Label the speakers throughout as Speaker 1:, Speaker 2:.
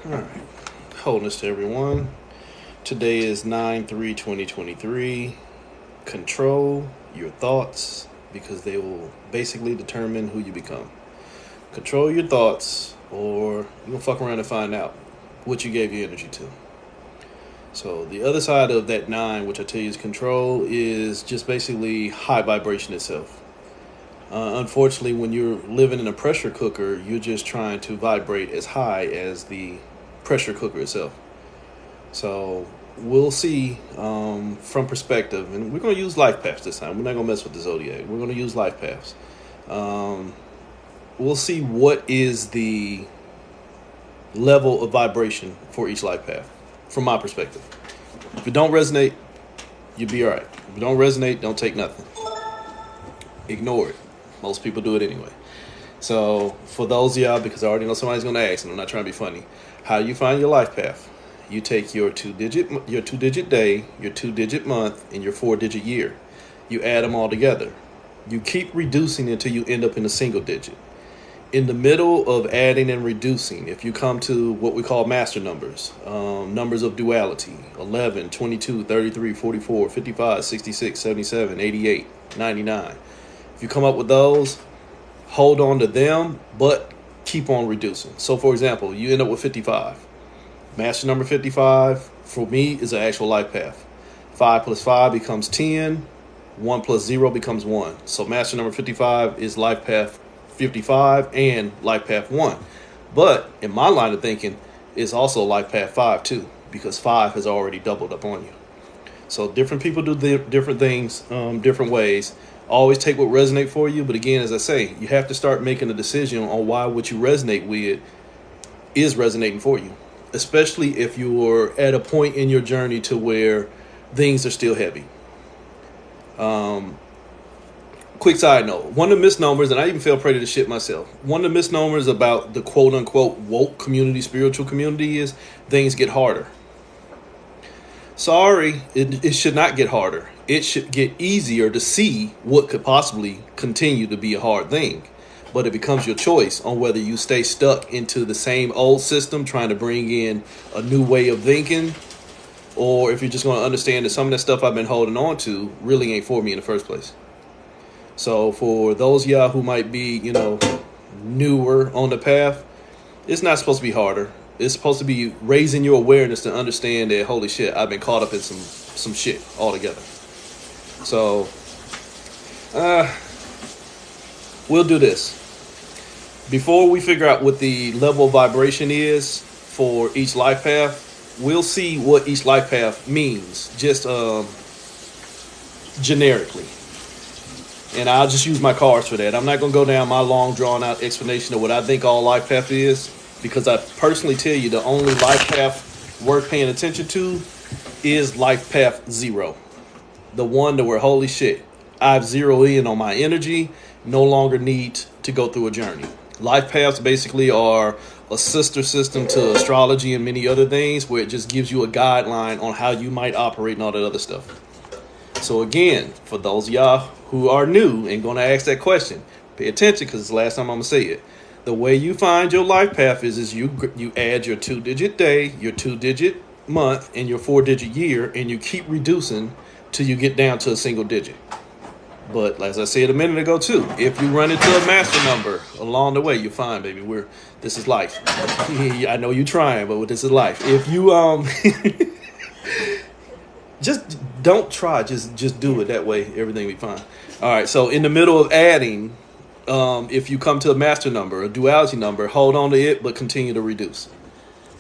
Speaker 1: All right. Wholeness to everyone. Today is 9/3/2023. Control your thoughts because they will basically determine who you become. Control your thoughts or you're going to fuck around and find out what you gave your energy to. So the other side of that 9, which I tell you is control, is just basically high vibration itself. Unfortunately, when you're living in a pressure cooker, you're just trying to vibrate as high as the pressure cooker itself. So we'll see from perspective, and we're going to use life paths this time. We're not going to mess with the zodiac. We're going to use life paths. We'll see what is the level of vibration for each life path, from my perspective. If it don't resonate, you'll be all right. If it don't resonate, don't take nothing. Ignore it. Most people do it anyway. So for those of y'all, because I already know somebody's going to ask, and I'm not trying to be funny, how do you find your life path? You take your two-digit day, your 2-digit month, and your 4-digit year. You add them all together. You keep reducing until you end up in a single digit. In the middle of adding and reducing, if you come to what we call master numbers, numbers of duality, 11, 22, 33, 44, 55, 66, 77, 88, 99. If you come up with those, hold on to them, but keep on reducing. So, for example, you end up with 55. Master number 55, for me, is an actual life path. 5 plus 5 becomes 10. 1 plus 0 becomes 1. So master number 55 is life path 55 and life path 1. But in my line of thinking, it's also life path 5 too, because 5 has already doubled up on you. So different people do different things different ways. Always take what resonates for you. But again, as I say, you have to start making a decision on why what you resonate with is resonating for you, especially if you're at a point in your journey to where things are still heavy. Quick side note, one of the misnomers, and I even feel prey to this shit myself, one of the misnomers about the quote unquote woke community, spiritual community, is things get harder. Sorry, it should not get harder. It should get easier to see what could possibly continue to be a hard thing. But it becomes your choice on whether you stay stuck into the same old system, trying to bring in a new way of thinking, or if you're just going to understand that some of that stuff I've been holding on to really ain't for me in the first place. So for those of y'all who might be, newer on the path, it's not supposed to be harder. It's supposed to be raising your awareness to understand that, holy shit, I've been caught up in some shit altogether. So, we'll do this. Before we figure out what the level of vibration is for each life path, we'll see what each life path means, just generically. And I'll just use my cards for that. I'm not going to go down my long, drawn-out explanation of what I think all life path is, because I personally tell you the only life path worth paying attention to is life path 0. The one that where, holy shit, I've zeroed in on my energy, no longer need to go through a journey. Life paths basically are a sister system to astrology and many other things, where it just gives you a guideline on how you might operate and all that other stuff. So again, for those of y'all who are new and going to ask that question, pay attention, because it's the last time I'm going to say it. The way you find your life path is you add your 2-digit day, your 2-digit month, and your 4-digit year, and you keep reducing till you get down to a single digit. But as I said a minute ago too, if you run into a master number along the way, you're fine, baby. This is life. I know you're trying, but this is life. If you just don't try, just do it that way, everything will be fine. All right, so in the middle of adding, if you come to a master number, a duality number, hold on to it, but continue to reduce.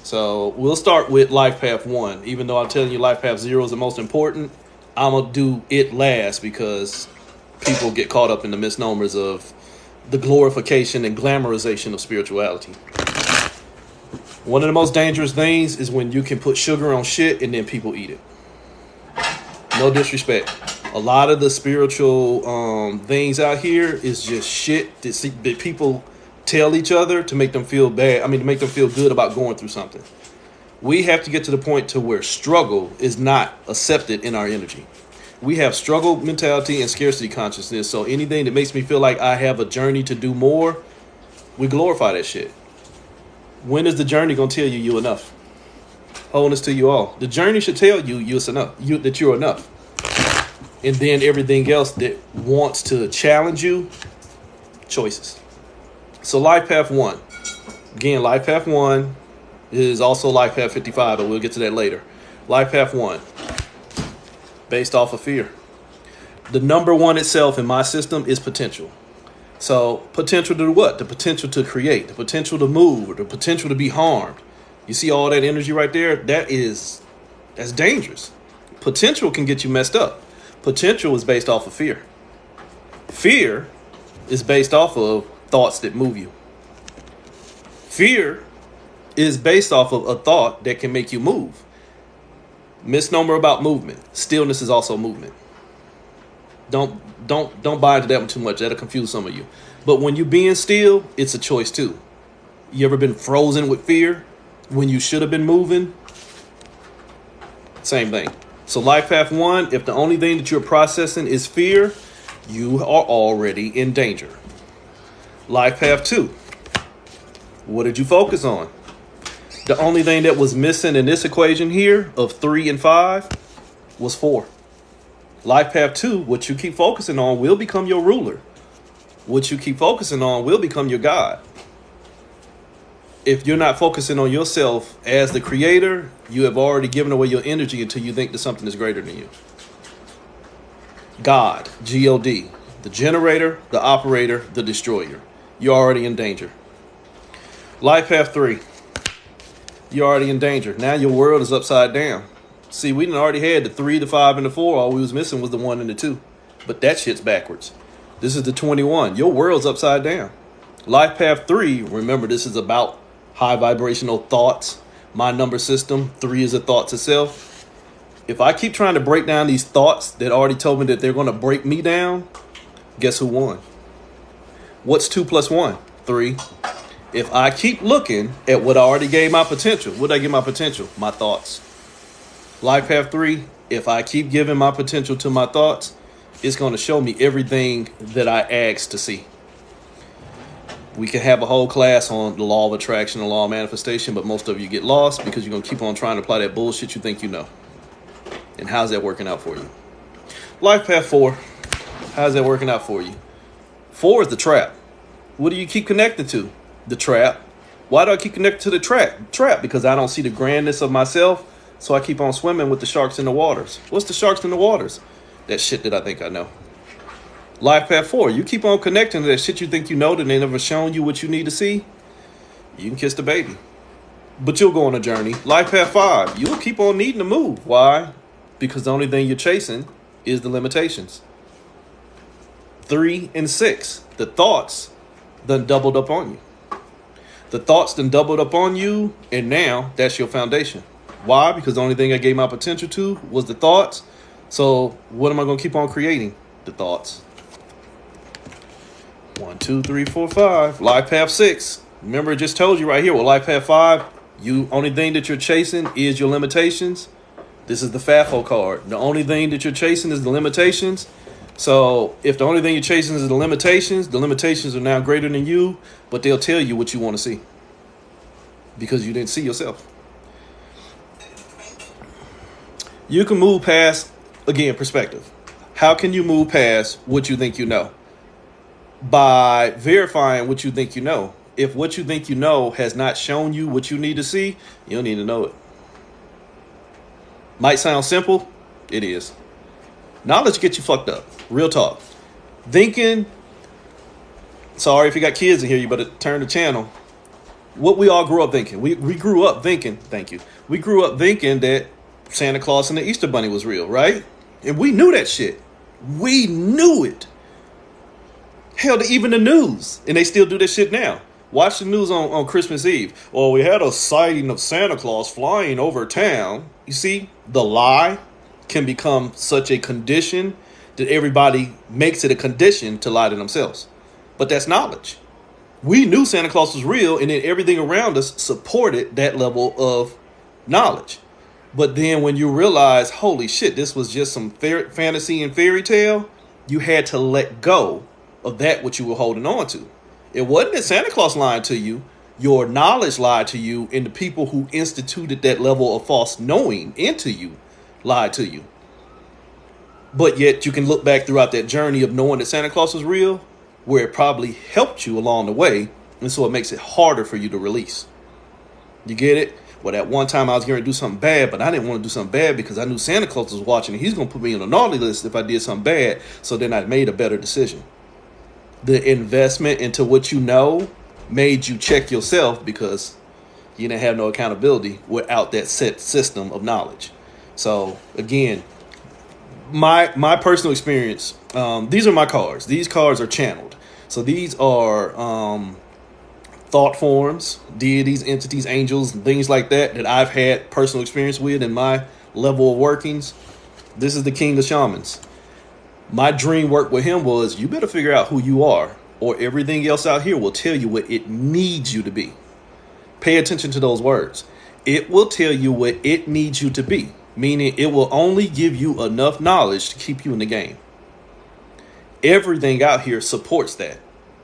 Speaker 1: So we'll start with life path 1. Even though I'm telling you life path 0 is the most important, I'm going to do it last because people get caught up in the misnomers of the glorification and glamorization of spirituality. One of the most dangerous things is when you can put sugar on shit and then people eat it. No disrespect. A lot of the spiritual things out here is just shit that people tell each other to make them feel bad. To make them feel good about going through something. We have to get to the point to where struggle is not accepted in our energy. We have struggle mentality and scarcity consciousness. So anything that makes me feel like I have a journey to do more, we glorify that shit. When is the journey going to tell you enough? Wholeness to you all. The journey should tell you that you're enough. And then everything else that wants to challenge you, choices. So life path 1. Again, life path 1 is also life path 55, but we'll get to that later. Life path 1, based off of fear. The number 1 itself in my system is potential. So potential to do what? The potential to create, the potential to move, or the potential to be harmed. You see all that energy right there? That's dangerous. Potential can get you messed up. Potential is based off of fear. Fear is based off of thoughts that move you. Fear is based off of a thought that can make you move. Misnomer about movement. Stillness is also movement. Don't buy into that one too much. That'll confuse some of you. But when you're being still, it's a choice too. You ever been frozen with fear when you should have been moving? Same thing. So life path 1, if the only thing that you're processing is fear, you are already in danger. Life path 2. What did you focus on? The only thing that was missing in this equation here of 3 and 5 was 4. Life path 2, what you keep focusing on will become your ruler. What you keep focusing on will become your God. If you're not focusing on yourself as the creator, you have already given away your energy until you think that something is greater than you. God, G-O-D, the generator, the operator, the destroyer. You're already in danger. Life path 3, you're already in danger. Now your world is upside down. See, we already had the 3, the 5, and the 4. All we was missing was the 1 and the 2. But that shit's backwards. This is the 21. Your world's upside down. Life path 3, remember, this is about high vibrational thoughts. My number system, 3 is a thoughts itself. If I keep trying to break down these thoughts that already told me that they're going to break me down, guess who won? What's 2 plus 1? 3. If I keep looking at what I already gave my potential, what did I give my potential? My thoughts. Life path 3, if I keep giving my potential to my thoughts, it's going to show me everything that I asked to see. We can have a whole class on the law of attraction and law of manifestation, but most of you get lost because you're going to keep on trying to apply that bullshit you think you know. And how's that working out for you? Life path 4, how's that working out for you? 4 is the trap. What do you keep connected to? The trap. Why do I keep connected to the trap? Because I don't see the grandness of myself, so I keep on swimming with the sharks in the waters. What's the sharks in the waters? That shit that I think I know. Life path 4, you keep on connecting to that shit you think you know that they never shown you what you need to see. You can kiss the baby. But you'll go on a journey. Life path 5, you'll keep on needing to move. Why? Because the only thing you're chasing is the limitations. 3 and 6, the thoughts done doubled up on you. The thoughts done doubled up on you, and now that's your foundation. Why? Because the only thing I gave my potential to was the thoughts. So what am I going to keep on creating? The thoughts. 1, 2, 3, 4, 5. Life path 6. Remember, I just told you right here with life path 5, you only thing that you're chasing is your limitations. This is the FAFO card. The only thing that you're chasing is the limitations. So if the only thing you're chasing is the limitations are now greater than you, but they'll tell you what you want to see because you didn't see yourself. You can move past, again, perspective. How can you move past what you think you know? By verifying what you think you know. If what you think you know has not shown you what you need to see, you don't need to know it. Might sound simple. It is. Knowledge gets you fucked up. Real talk. Thinking. Sorry if you got kids in here, you better turn the channel. What we all grew up thinking. We grew up thinking. Thank you. We grew up thinking that Santa Claus and the Easter Bunny was real, right? And we knew that shit. We knew it. Hell, even the news. And they still do this shit now. Watch the news on Christmas Eve. Well, we had a sighting of Santa Claus flying over town. You see, the lie can become such a condition that everybody makes it a condition to lie to themselves. But that's knowledge. We knew Santa Claus was real, and then everything around us supported that level of knowledge. But then when you realize, holy shit, this was just some fantasy and fairy tale, you had to let go of that which you were holding on to. It wasn't that Santa Claus lying to you. Your knowledge lied to you, and the people who instituted that level of false knowing into you lied to you. But yet you can look back throughout that journey of knowing that Santa Claus is real, where it probably helped you along the way, and so it makes it harder for you to release. You get it? Well, at one time I was going to do something bad, but I didn't want to do something bad because I knew Santa Claus was watching and he's going to put me on a naughty list if I did something bad. So then I made a better decision. The investment into what you know made you check yourself because you didn't have no accountability without that set system of knowledge. So again, my personal experience, these are my cards. These cards are channeled. So these are thought forms, deities, entities, angels, and things like that I've had personal experience with in my level of workings. This is the king of shamans. My dream work with him was, you better figure out who you are, or everything else out here will tell you what it needs you to be. Pay attention to those words. It will tell you what it needs you to be, meaning it will only give you enough knowledge to keep you in the game. Everything out here supports that.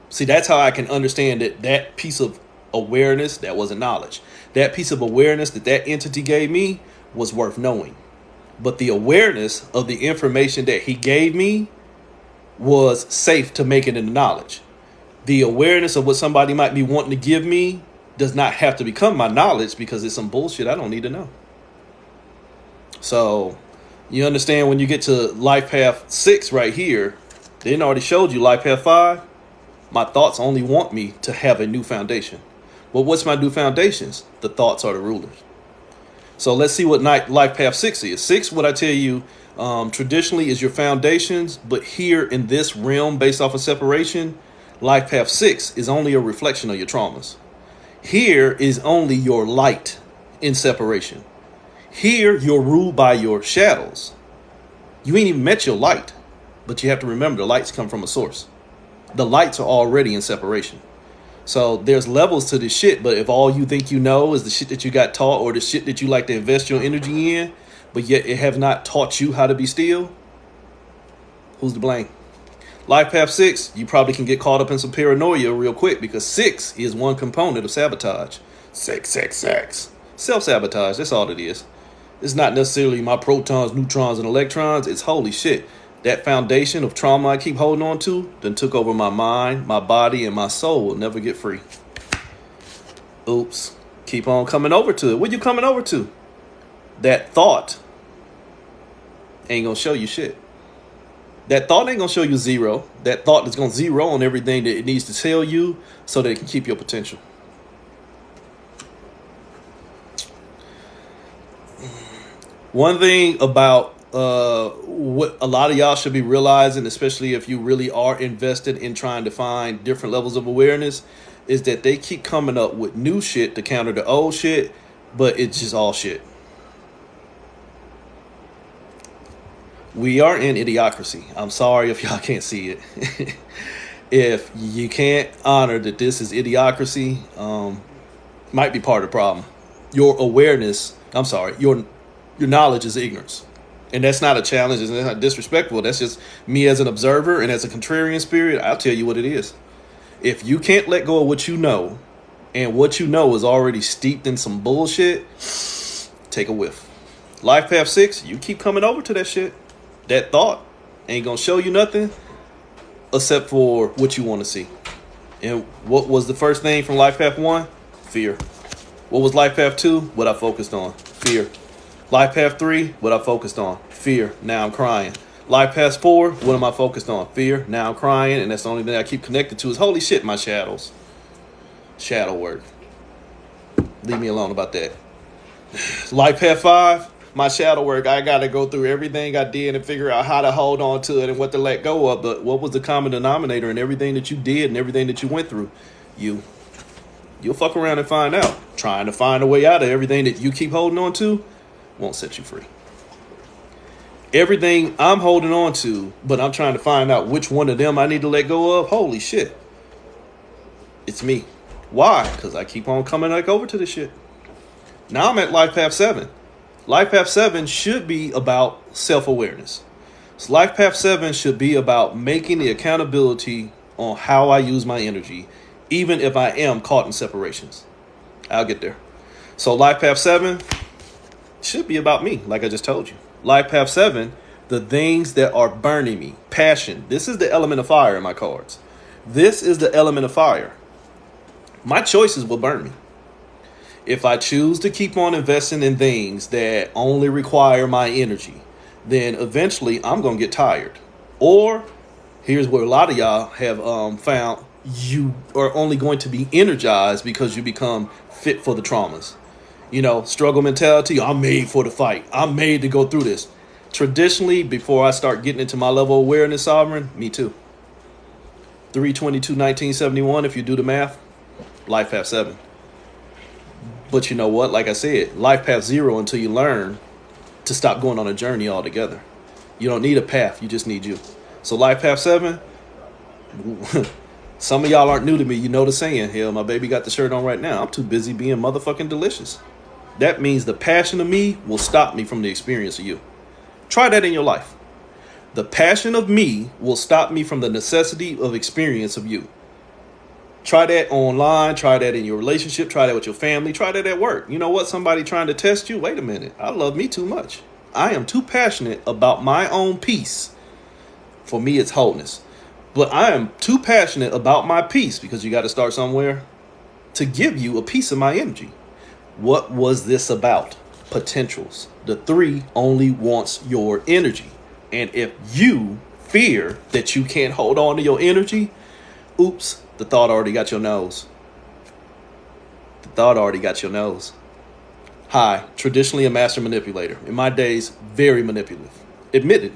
Speaker 1: See, that's how I can understand that piece of awareness, that wasn't knowledge. That piece of awareness that entity gave me was worth knowing. But the awareness of the information that he gave me was safe to make it into knowledge. The awareness of what somebody might be wanting to give me does not have to become my knowledge because it's some bullshit I don't need to know. So you understand when you get to life path 6 right here, they didn't already showed you life path 5. My thoughts only want me to have a new foundation. Well, what's my new foundations? The thoughts are the rulers. So let's see what life path 6 is. 6, what I tell you, traditionally is your foundations. But here in this realm, based off of separation, life path 6 is only a reflection of your traumas. Here is only your light in separation. Here, you're ruled by your shadows. You ain't even met your light. But you have to remember the lights come from a source. The lights are already in separation. So there's levels to this shit, but if all you think you know is the shit that you got taught or the shit that you like to invest your energy in, but yet it have not taught you how to be still, who's to blame? Life path 6, you probably can get caught up in some paranoia real quick because 6 is one component of sabotage. Sex. Self-sabotage, that's all it is. It's not necessarily my protons, neutrons, and electrons. It's holy shit. That foundation of trauma I keep holding on to then took over my mind, my body, and my soul will never get free. Oops. Keep on coming over to it. What you coming over to? That thought ain't going to show you shit. That thought ain't going to show you zero. That thought is going to zero on everything that it needs to tell you so that it can keep your potential. One thing about what a lot of y'all should be realizing, especially if you really are invested in trying to find different levels of awareness, is that they keep coming up with new shit to counter the old shit, but it's just all shit. We are in idiocracy. I'm sorry if y'all can't see it. If you can't honor that this is idiocracy, might be part of the problem. Your awareness, your knowledge is ignorance. And that's not a challenge. It's not disrespectful. That's just me as an observer and as a contrarian spirit. I'll tell you what it is. If you can't let go of what you know, and what you know is already steeped in some bullshit, take a whiff. Life path 6, you keep coming over to that shit. That thought ain't gonna show you nothing except for what you want to see. And what was the first thing from life path 1? Fear. What was life path 2? What I focused on. Fear. Life path 3, what I focused on. Fear. Now I'm crying. Life path 4, what am I focused on? Fear. Now I'm crying. And that's the only thing I keep connected to is, holy shit, my shadows. Shadow work. Leave me alone about that. Life path 5, my shadow work. I got to go through everything I did and figure out how to hold on to it and what to let go of. But what was the common denominator in everything that you did and everything that you went through? You'll fuck around and find out. Trying to find a way out of everything that you keep holding on to won't set you free. Everything I'm holding on to, but I'm trying to find out which one of them I need to let go of. Holy shit. It's me. Why? Because I keep on coming back over to this shit. Now I'm at life path 7. Life path 7 should be about self-awareness. So life path 7 should be about making the accountability on how I use my energy even if I am caught in separations. I'll get there. So life path 7 should be about me, like I just told you. Life path 7, the things that are burning me, passion. This is the element of fire in my cards. This is the element of fire. My choices will burn me. If I choose to keep on investing in things that only require my energy, then eventually I'm going to get tired. Or here's where a lot of y'all have found you are only going to be energized because you become fit for the traumas. You know, struggle mentality. I'm made for the fight. I'm made to go through this. Traditionally, before I start getting into my level of awareness, sovereign, me too. 3/22/1971, if you do the math, life path 7. But you know what? Like I said, life path 0 until you learn to stop going on a journey altogether. You don't need a path. You just need you. So life path 7, some of y'all aren't new to me. You know the saying, hell, my baby got the shirt on right now. I'm too busy being motherfucking delicious. That means the passion of me will stop me from the experience of you. Try that in your life. The passion of me will stop me from the necessity of experience of you. Try that online. Try that in your relationship. Try that with your family. Try that at work. You know what? Somebody trying to test you. Wait a minute. I love me too much. I am too passionate about my own peace. For me, it's wholeness. But I am too passionate about my peace, because you got to start somewhere, to give you a piece of my energy. What was this about? Potentials. The 3 only wants your energy. And if you fear that you can't hold on to your energy, oops, the thought already got your nose. The thought already got your nose. Hi, traditionally a master manipulator. In my days, very manipulative. Admitted.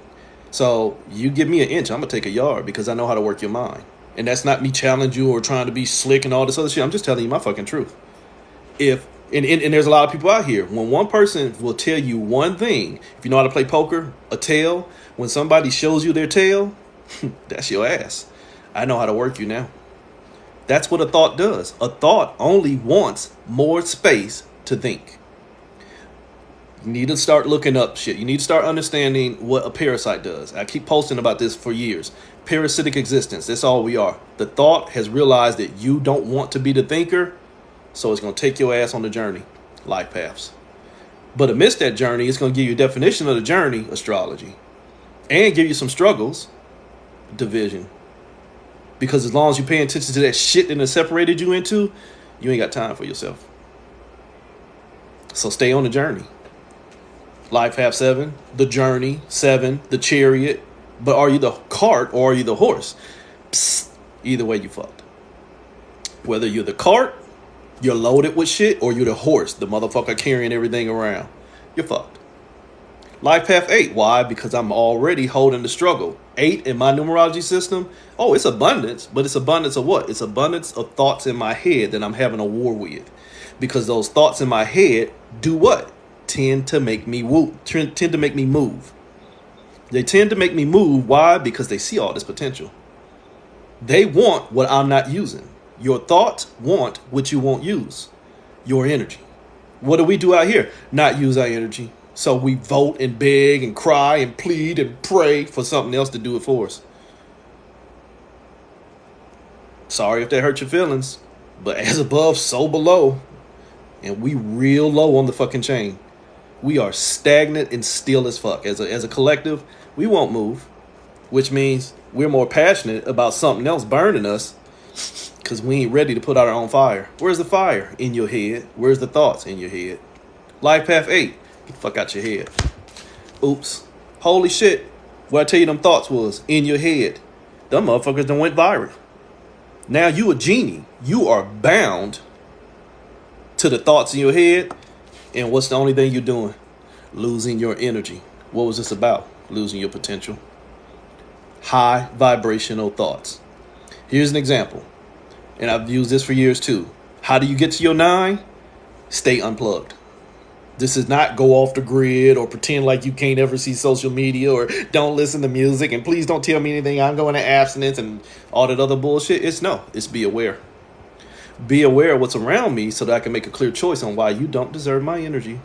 Speaker 1: So you give me an inch, I'm going to take a yard, because I know how to work your mind. And that's not me challenging you or trying to be slick and all this other shit. I'm just telling you my fucking truth. And there's a lot of people out here, when one person will tell you one thing, if you know how to play poker, a tail, when somebody shows you their tail, that's your ass. I know how to work you now. That's what a thought does. A thought only wants more space to think. You need to start looking up shit. You need to start understanding what a parasite does. I keep posting about this for years. Parasitic existence. That's all we are. The thought has realized that you don't want to be the thinker, so it's going to take your ass on the journey. Life paths. But amidst that journey, it's going to give you a definition of the journey, astrology. And give you some struggles, division. Because as long as you pay attention to that shit that it separated you into, you ain't got time for yourself. So stay on the journey. Life path 7, the journey, 7, the chariot. But are you the cart or are you the horse? Psst, either way you fucked. Whether you're the cart, you're loaded with shit, or you're the horse, the motherfucker carrying everything around, you're fucked. Life path 8. Why? Because I'm already holding the struggle. 8 in my numerology system. Oh, it's abundance. But it's abundance of what? It's abundance of thoughts in my head that I'm having a war with. Because those thoughts in my head do what? Tend to make me tend to make me move. They tend to make me move. Why? Because they see all this potential. They want what I'm not using. Your thoughts want what you won't use. Your energy. What do we do out here? Not use our energy. So we vote and beg and cry and plead and pray for something else to do it for us. Sorry if that hurt your feelings, but as above, so below. And we real low on the fucking chain. We are stagnant and still as fuck. As a collective, we won't move, which means we're more passionate about something else burning us because we ain't ready to put out our own fire. Where's the fire? In your head. Where's the thoughts? In your head. Life path 8. Get the fuck out your head. Oops. Holy shit. What I tell you them thoughts was in your head. Them motherfuckers done went viral. Now you a genie. You are bound to the thoughts in your head. And what's the only thing you're doing? Losing your energy. What was this about? Losing your potential. High vibrational thoughts. Here's an example. And I've used this for years too. How do you get to your 9? Stay unplugged. This is not go off the grid or pretend like you can't ever see social media or don't listen to music and please don't tell me anything. I'm going to abstinence and all that other bullshit. It's be aware. Be aware of what's around me so that I can make a clear choice on why you don't deserve my energy.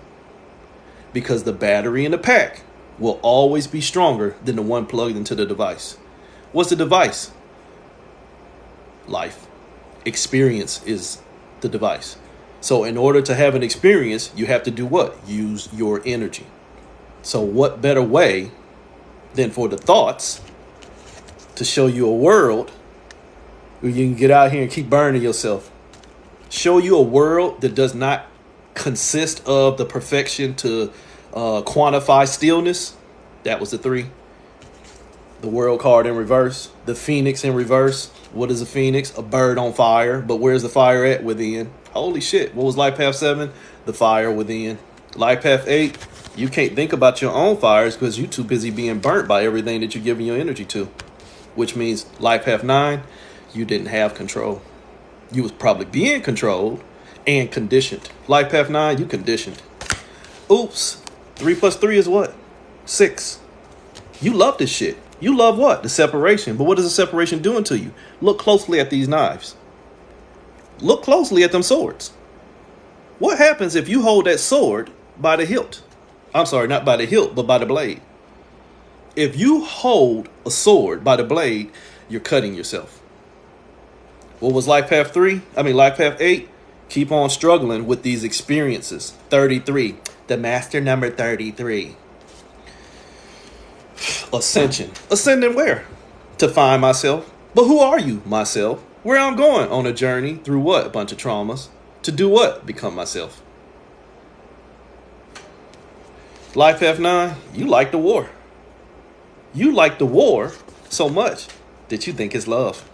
Speaker 1: Because the battery in the pack will always be stronger than the one plugged into the device. What's the device? Life. Experience is the device. So in order to have an experience, you have to do what? Use your energy. So what better way than for the thoughts to show you a world where you can get out here and keep burning yourself. Show you a world that does not consist of the perfection to quantify stillness. That was the 3. The world card in reverse. The phoenix in reverse. What is a phoenix? A bird on fire. But where's the fire at? Within. Holy shit. What was life path 7? The fire within. Life path 8. You can't think about your own fires because you're too busy being burnt by everything that you're giving your energy to. Which means life path 9, you didn't have control. You was probably being controlled and conditioned. Life path 9, you conditioned. Oops. 3 plus 3 is what? 6. You love this shit. You love what? The separation. But what is the separation doing to you? Look closely at these knives. Look closely at them swords. What happens if you hold that sword by the hilt? I'm sorry, not by the hilt, but by the blade. If you hold a sword by the blade, you're cutting yourself. What was life path 8? Keep on struggling with these experiences. 33. The master number 33. Ascension. Ascending where? To find myself. But who are you, myself? Where I'm going on a journey through what? A bunch of traumas. To do what? Become myself. Life path 9. You like the war. You like the war so much that you think it's love.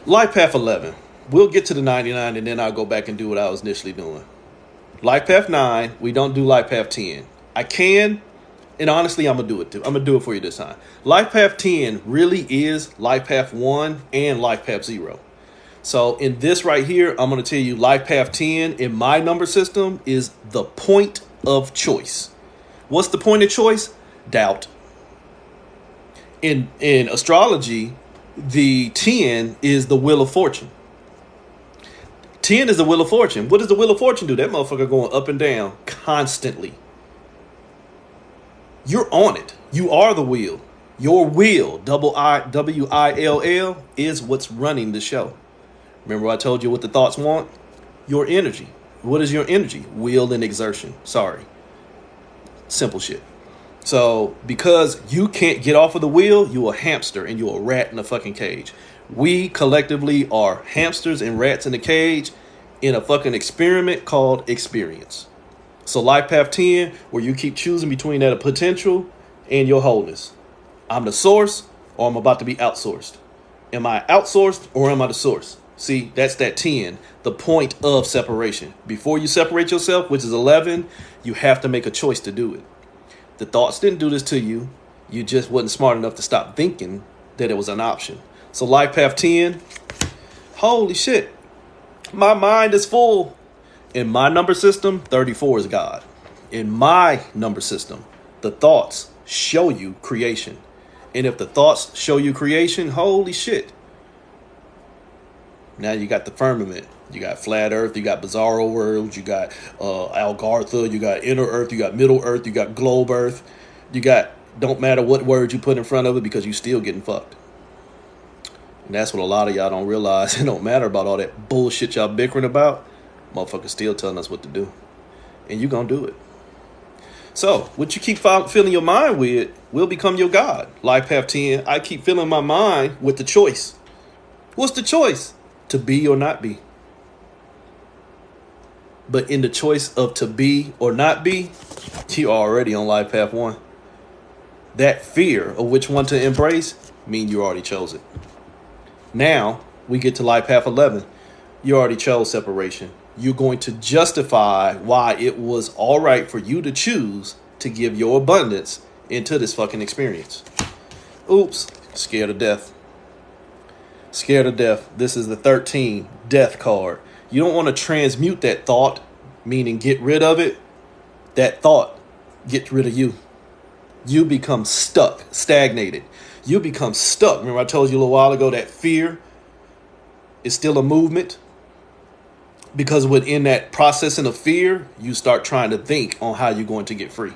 Speaker 1: Life path 11. We'll get to the 99 and then I'll go back and do what I was initially doing. Life path 9. We don't do life path 10. I can, and honestly, I'm going to do it too. I'm going to do it for you this time. Life path 10 really is life path 1 and life path 0. So in this right here, I'm going to tell you life path 10 in my number system is the point of choice. What's the point of choice? Doubt. In astrology, the 10 is the wheel of fortune. 10 is the wheel of fortune. What does the wheel of fortune do? That motherfucker going up and down constantly. You're on it. You are the wheel. Your wheel, WILL, is what's running the show. Remember I told you what the thoughts want? Your energy. What is your energy? Will and exertion. Sorry. Simple shit. So because you can't get off of the wheel, you're a hamster and you're a rat in a fucking cage. We collectively are hamsters and rats in a cage in a fucking experiment called experience. So life path 10, where you keep choosing between that potential and your wholeness. I'm the source or I'm about to be outsourced. Am I outsourced or am I the source? See, that's that 10, the point of separation. Before you separate yourself, which is 11, you have to make a choice to do it. The thoughts didn't do this to you. You just wasn't smart enough to stop thinking that it was an option. So life path 10, holy shit, my mind is full. In my number system, 34 is God. In my number system, the thoughts show you creation. And if the thoughts show you creation, holy shit. Now you got the firmament. You got flat earth. You got bizarro worlds. You got Algartha. You got inner earth. You got middle earth. You got globe earth. You got, don't matter what word you put in front of it because you still getting fucked. And that's what a lot of y'all don't realize. It don't matter about all that bullshit y'all bickering about. Motherfuckers still telling us what to do. And you gonna do it. So, what you keep filling your mind with will become your God. Life path 10, I keep filling my mind with the choice. What's the choice? To be or not be. But in the choice of to be or not be, you're already on life path 1. That fear of which one to embrace mean you already chose it. Now, we get to life path 11. You already chose separation. You're going to justify why it was all right for you to choose to give your abundance into this fucking experience. Oops, scared of death. Scared of death. This is the 13 death card. You don't want to transmute that thought, meaning get rid of it. That thought gets rid of you. You become stuck, stagnated. You become stuck. Remember I told you a little while ago that fear is still a movement? Because within that processing of fear, you start trying to think on how you're going to get free.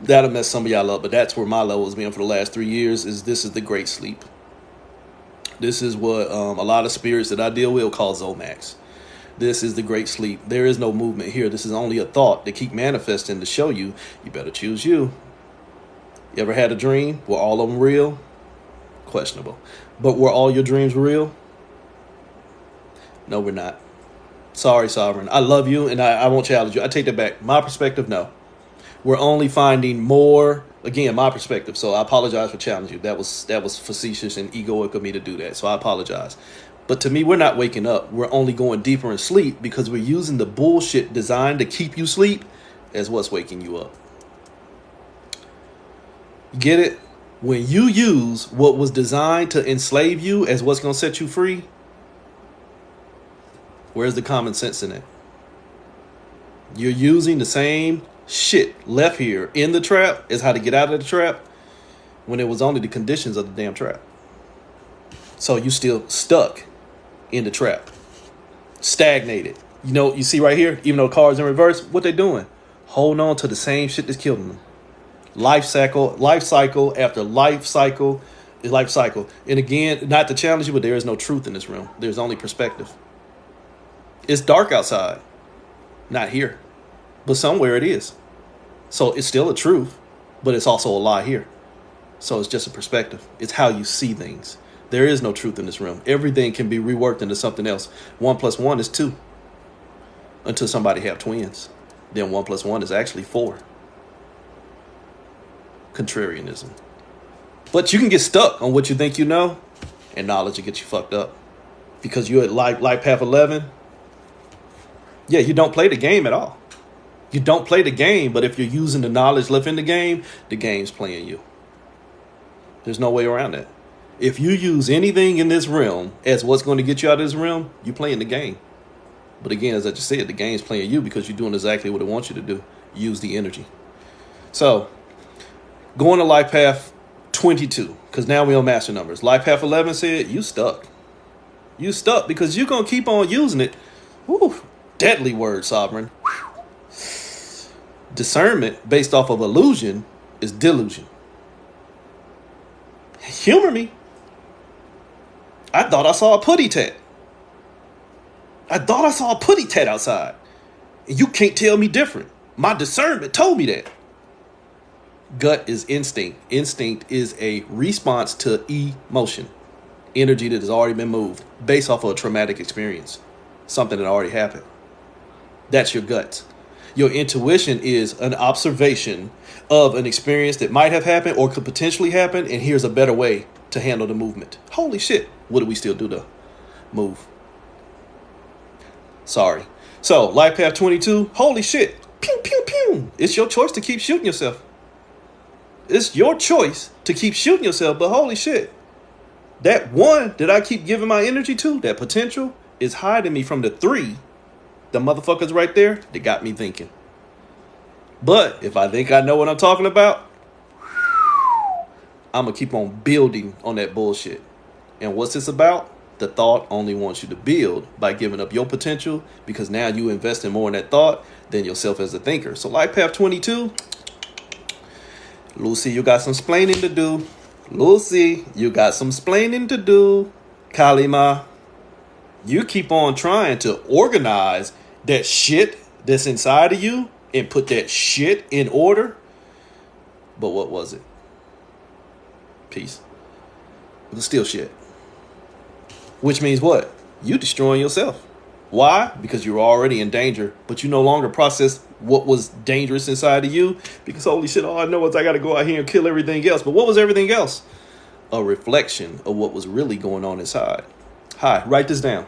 Speaker 1: That'll mess some of y'all up, but that's where my level has been for the last 3 years. This is the great sleep. This is what a lot of spirits that I deal with will call Zomax. This is the great sleep. There is no movement here. This is only a thought that keep manifesting to show you, you better choose you. You ever had a dream? Were all of them real? Questionable. But were all your dreams real? No, we're not. Sorry, Sovereign. I love you, and I won't challenge you. I take that back. My perspective, no. We're only finding more, again, my perspective. So I apologize for challenging you. That was facetious and egoic of me to do that. So I apologize. But to me, we're not waking up. We're only going deeper in sleep because we're using the bullshit designed to keep you asleep as what's waking you up. Get it? When you use what was designed to enslave you as what's going to set you free, where's the common sense in it? You're using the same shit left here in the trap as how to get out of the trap when it was only the conditions of the damn trap. So you still stuck in the trap, stagnated. You know, you see right here, even though the car's in reverse, what they doing? Holding on to the same shit that's killing them. Life cycle after life cycle. And again, not to challenge you, but there is no truth in this room. There's only perspective. It's dark outside. Not here. But somewhere it is. So it's still a truth, but it's also a lie here. So it's just a perspective. It's how you see things. There is no truth in this room. Everything can be reworked into something else. 1 + 1 is 2. Until somebody have twins. Then 1 + 1 is actually 4. Contrarianism. But you can get stuck on what you think you know, and knowledge will get you fucked up. Because you're at life path 11. Yeah, you don't play the game at all. You don't play the game, but if you're using the knowledge left in the game's playing you. There's no way around that. If you use anything in this realm as what's going to get you out of this realm, you're playing the game. But again, as I just said, the game's playing you because you're doing exactly what it wants you to do. Use the energy. So, going to life path 22, because now we on master numbers. Life path 11 said, you stuck. You stuck because you're going to keep on using it. Woo, deadly word, Sovereign. Discernment based off of illusion is delusion. Humor me. I thought I saw a putty tat. Outside. And you can't tell me different. My discernment told me that. Gut is instinct. Instinct is a response to emotion. Energy that has already been moved based off of a traumatic experience. Something that already happened. That's your gut. Your intuition is an observation of an experience that might have happened or could potentially happen, and here's a better way to handle the movement. Holy shit. What do we still do to move? Sorry. So, life path 22, holy shit. Pew, pew, pew. It's your choice to keep shooting yourself. It's your choice to keep shooting yourself, but holy shit. That one that I keep giving my energy to, that potential, is hiding me from the 3. The motherfuckers right there, they got me thinking. But if I think I know what I'm talking about, I'm going to keep on building on that bullshit. And what's this about? The thought only wants you to build by giving up your potential because now you investing more in that thought than yourself as a thinker. So life path 22, Lucy, you got some splaining to do. Lucy, you got some splaining to do. Kalima, you keep on trying to organize that shit that's inside of you and put that shit in order. But what was it? Peace. It was still shit. Which means what? You destroying yourself. Why? Because you're already in danger, but you no longer process what was dangerous inside of you because holy shit, all I know is I got to go out here and kill everything else. But what was everything else? A reflection of what was really going on inside. Hi, write this down.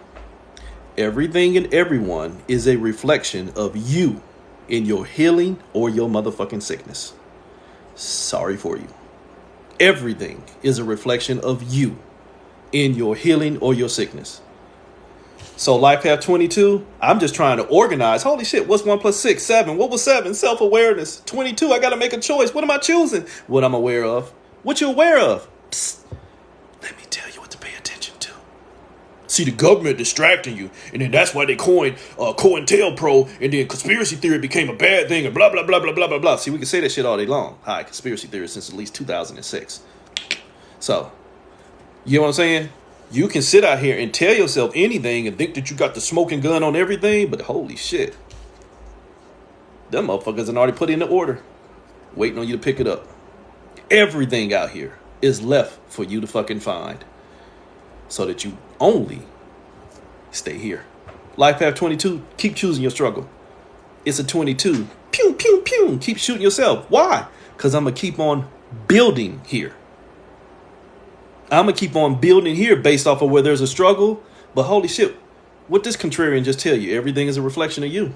Speaker 1: Everything and everyone is a reflection of you in your healing or your motherfucking sickness. Sorry for you. Everything is a reflection of you in your healing or your sickness. So life path 22, I'm just trying to organize. Holy shit, what's 1 + 6? 7. What was 7? Self-awareness. 22, I got to make a choice. What am I choosing? What I'm aware of. What you aware of? Psst. Let me tell you what to pay attention to. See, the government distracting you, and then that's why they coined COINTELPRO, and then conspiracy theory became a bad thing, and blah, blah, blah, blah, blah, blah, blah. See, we can say that shit all day long. Hi, conspiracy theory since at least 2006. So, you know what I'm saying? You can sit out here and tell yourself anything and think that you got the smoking gun on everything, but holy shit. Them motherfuckers have already put in the order, waiting on you to pick it up. Everything out here is left for you to fucking find, so that you only stay here. Life path 22, keep choosing your struggle. It's a 22. Pew, pew, pew. Keep shooting yourself. Why? Because I'm going to keep on building here. I'm going to keep on building here based off of where there's a struggle. But holy shit, what this contrarian just tell you? Everything is a reflection of you.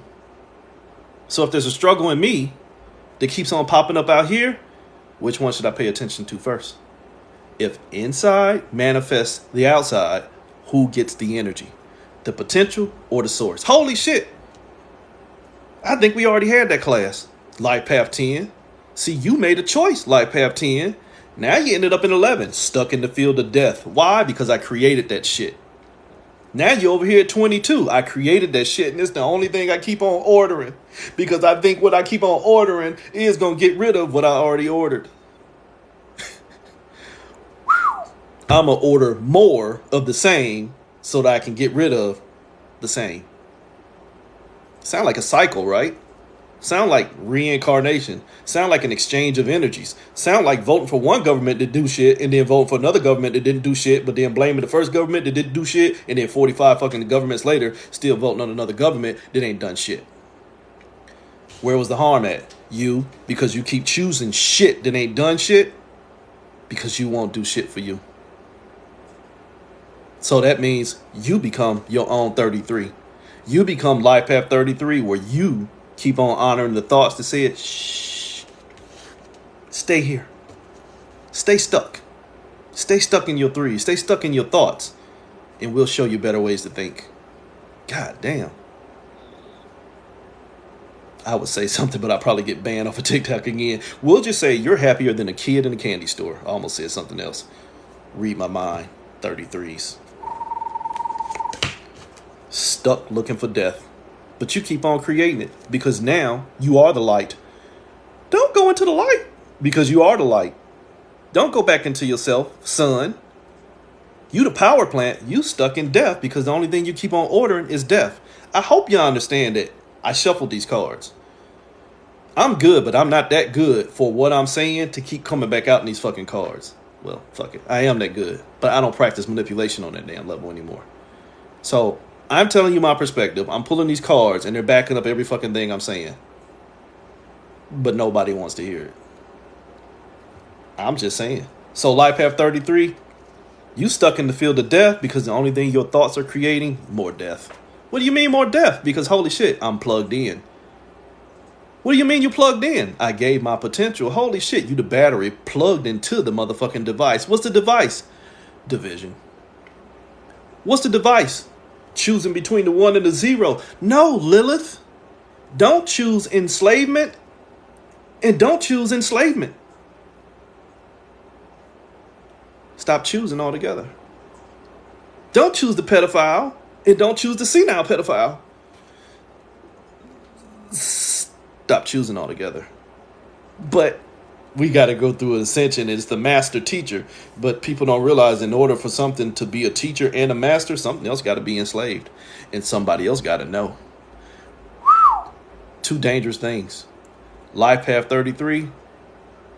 Speaker 1: So if there's a struggle in me that keeps on popping up out here, which one should I pay attention to first? If inside manifests the outside, who gets the energy? The potential or the source? Holy shit. I think we already had that class. Life path 10. See, you made a choice, life path 10. Now you ended up in 11, stuck in the field of death. Why? Because I created that shit. Now you're over here at 22. I created that shit, and it's the only thing I keep on ordering. Because I think what I keep on ordering is going to get rid of what I already ordered. I'm going to order more of the same so that I can get rid of the same. Sound like a cycle, right? Sound like reincarnation. Sound like an exchange of energies. Sound like voting for one government to do shit and then voting for another government that didn't do shit, but then blaming the first government that didn't do shit, and then 45 fucking governments later still voting on another government that ain't done shit. Where was the harm at? You, because you keep choosing shit that ain't done shit because you won't do shit for you. So that means you become your own 33. You become life path 33, where you keep on honoring the thoughts that say it. Shh. Stay here. Stay stuck. Stay stuck in your threes. Stay stuck in your thoughts. And we'll show you better ways to think. God damn. I would say something, but I'll probably get banned off of TikTok again. We'll just say you're happier than a kid in a candy store. I almost said something else. Read my mind. 33s. Stuck looking for death. But you keep on creating it because now you are the light. Don't go into the light because you are the light. Don't go back into yourself, son. You the power plant. You stuck in death because the only thing you keep on ordering is death. I hope y'all understand that I shuffled these cards. I'm good, but I'm not that good for what I'm saying to keep coming back out in these fucking cards. Well, fuck it. I am that good, but I don't practice manipulation on that damn level anymore. So I'm telling you my perspective. I'm pulling these cards and they're backing up every fucking thing I'm saying. But nobody wants to hear it. I'm just saying. So life path 33, you stuck in the field of death because the only thing your thoughts are creating, more death. What do you mean more death? Because holy shit, I'm plugged in. What do you mean you plugged in? I gave my potential. Holy shit, you the battery plugged into the motherfucking device. What's the device? Division. What's the device? Choosing between the 1 and the 0. No, Lilith. Don't choose enslavement and don't choose enslavement. Stop choosing altogether. Don't choose the pedophile and don't choose the senile pedophile. Stop choosing altogether. But we got to go through an ascension. It's the master teacher. But people don't realize in order for something to be a teacher and a master, something else got to be enslaved. And somebody else got to know. Two dangerous things. Life path 33.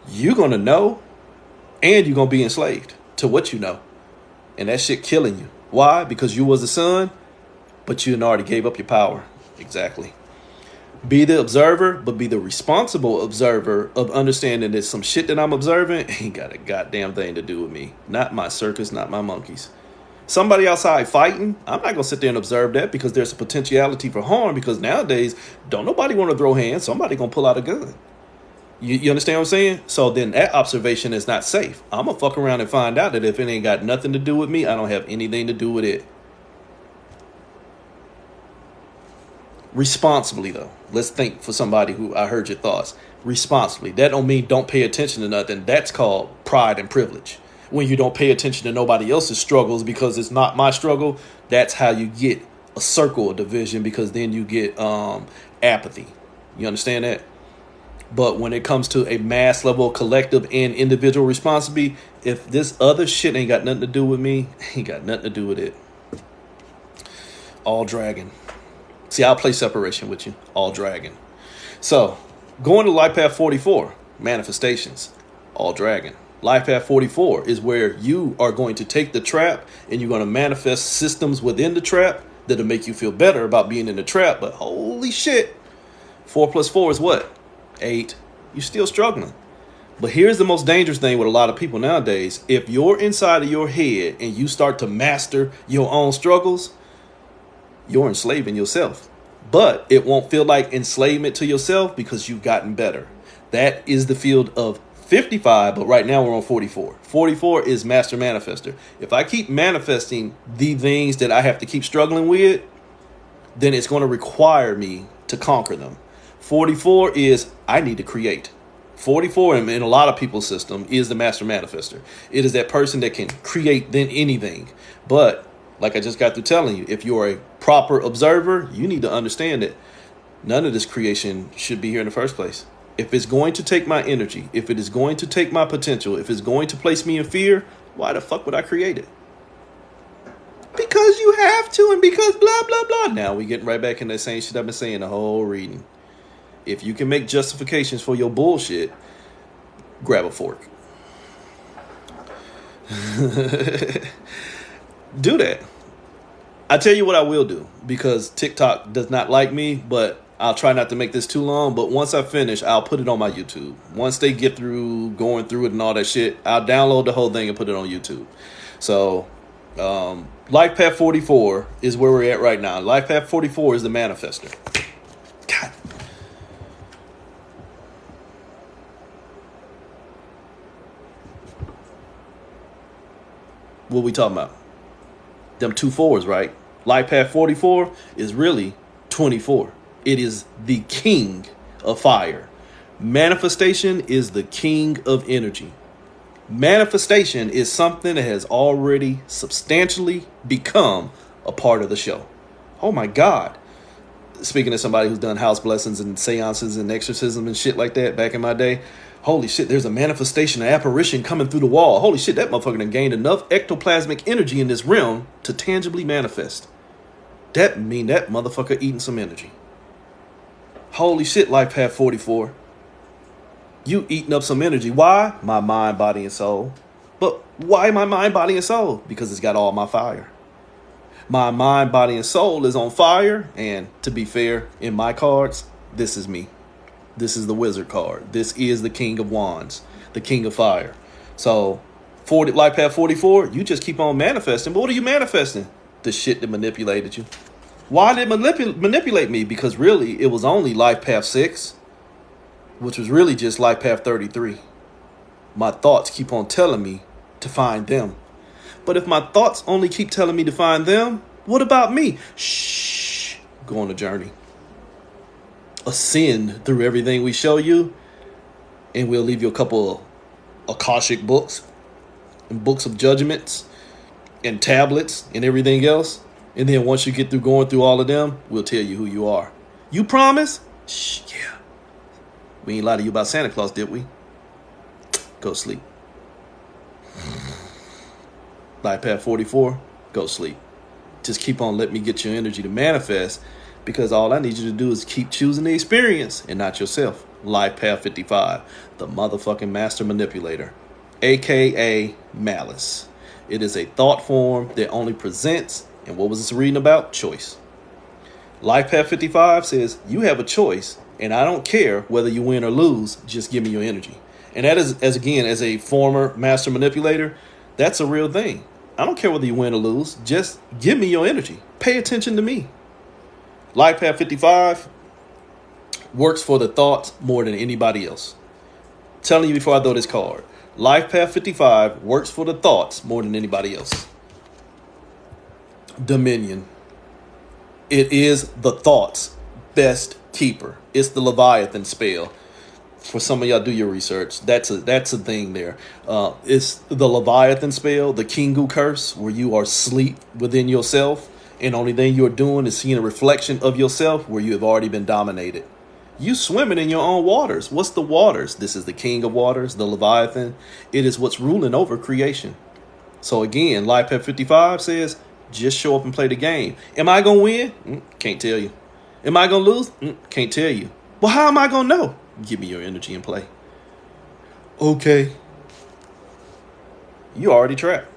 Speaker 1: You're going to know and you're going to be enslaved to what you know. And that shit killing you. Why? Because you was the son, but you already gave up your power. Exactly. Be the observer, but be the responsible observer of understanding that some shit that I'm observing ain't got a goddamn thing to do with me. Not my circus, not my monkeys. Somebody outside fighting, I'm not going to sit there and observe that because there's a potentiality for harm because nowadays, don't nobody want to throw hands. Somebody going to pull out a gun. You understand what I'm saying? So then that observation is not safe. I'm going to fuck around and find out that if it ain't got nothing to do with me, I don't have anything to do with it. Responsibly, though. Let's think for somebody who I heard your thoughts. Responsibly. That don't mean don't pay attention to nothing. That's called pride and privilege. When you don't pay attention to nobody else's struggles because it's not my struggle, that's how you get a circle of division, because then you get apathy. You understand that? But when it comes to a mass level, collective and individual responsibility, if this other shit ain't got nothing to do with me, ain't got nothing to do with it. All dragon. See, I'll play separation with you. All dragon. So, going to Life Path 44, manifestations. All dragon. Life Path 44 is where you are going to take the trap and you're going to manifest systems within the trap that'll make you feel better about being in the trap. But holy shit, 4 plus 4 is what? 8. You're still struggling. But here's the most dangerous thing with a lot of people nowadays. If you're inside of your head and you start to master your own struggles, you're enslaving yourself. But it won't feel like enslavement to yourself because you've gotten better. That is the field of 55, but right now we're on 44. 44 is master manifester. If I keep manifesting the things that I have to keep struggling with, then it's going to require me to conquer them. 44 is I need to create. 44 in a lot of people's system is the master manifester. It is that person that can create then anything. But like I just got through telling you, if you're a proper observer, you need to understand that none of this creation should be here in the first place. If it's going to take my energy, if it is going to take my potential, if it's going to place me in fear, why the fuck would I create it? Because you have to, and because blah, blah, blah. Now we getting right back in that same shit I've been saying the whole reading. If you can make justifications for your bullshit, grab a fork. Do that. I tell you what I will do, because TikTok does not like me, but I'll try not to make this too long. But once I finish, I'll put it on my YouTube. Once they get through going through it and all that shit, I'll download the whole thing and put it on YouTube. So Life Path 44 is where we're at right now. Life Path 44 is the manifester. God. What we talking about? Them 2 4s, right? Life Path 44 is really 24. It is the king of fire. Manifestation is the king of energy. Manifestation is something that has already substantially become a part of the show. Oh my God. Speaking of somebody who's done house blessings and seances and exorcism and shit like that back in my day. Holy shit, there's a manifestation, an apparition coming through the wall. Holy shit, that motherfucker done gained enough ectoplasmic energy in this realm to tangibly manifest. That mean that motherfucker eating some energy. Holy shit, Life Path 44. You eating up some energy. Why? My mind, body, and soul. But why my mind, body, and soul? Because it's got all my fire. My mind, body, and soul is on fire. And to be fair, in my cards, this is me. This is the wizard card. This is the king of wands, the king of fire. So, Life Path 44, you just keep on manifesting. But what are you manifesting? The shit that manipulated you. Why did it manipulate me? Because really, it was only Life Path 6, which was really just Life Path 33. My thoughts keep on telling me to find them. But if my thoughts only keep telling me to find them, what about me? Shh. Go on a journey. Ascend through everything we show you, and we'll leave you a couple of Akashic books and books of judgments and tablets and everything else. And then once you get through going through all of them, we'll tell you who you are. You promise? Shh, yeah. We ain't lied to you about Santa Claus, did we? Go sleep. Life Path 44, go sleep. Just keep on letting me get your energy to manifest, because all I need you to do is keep choosing the experience and not yourself. Life Path 55, the motherfucking master manipulator, aka malice. It is a thought form that only presents, and what was this reading about? Choice. Life Path 55 says, you have a choice, and I don't care whether you win or lose, just give me your energy. And that is, as a former master manipulator, that's a real thing. I don't care whether you win or lose, just give me your energy. Pay attention to me. Life Path 55 works for the thoughts more than anybody else. I'm telling you before I throw this card. Life Path 55 works for the thoughts more than anybody else. Dominion. It is the thoughts' best keeper. It's the Leviathan spell. For some of y'all, do your research. That's a thing there. It's the Leviathan spell, the Kingu curse, where you are asleep within yourself, and only thing you're doing is seeing a reflection of yourself where you have already been dominated. You swimming in your own waters. What's the waters? This is the king of waters, the Leviathan. It is what's ruling over creation. So again, Life Path 55 says, just show up and play the game. Am I going to win? Can't tell you. Am I going to lose? Can't tell you. Well, how am I going to know? Give me your energy and play. Okay. You already trapped.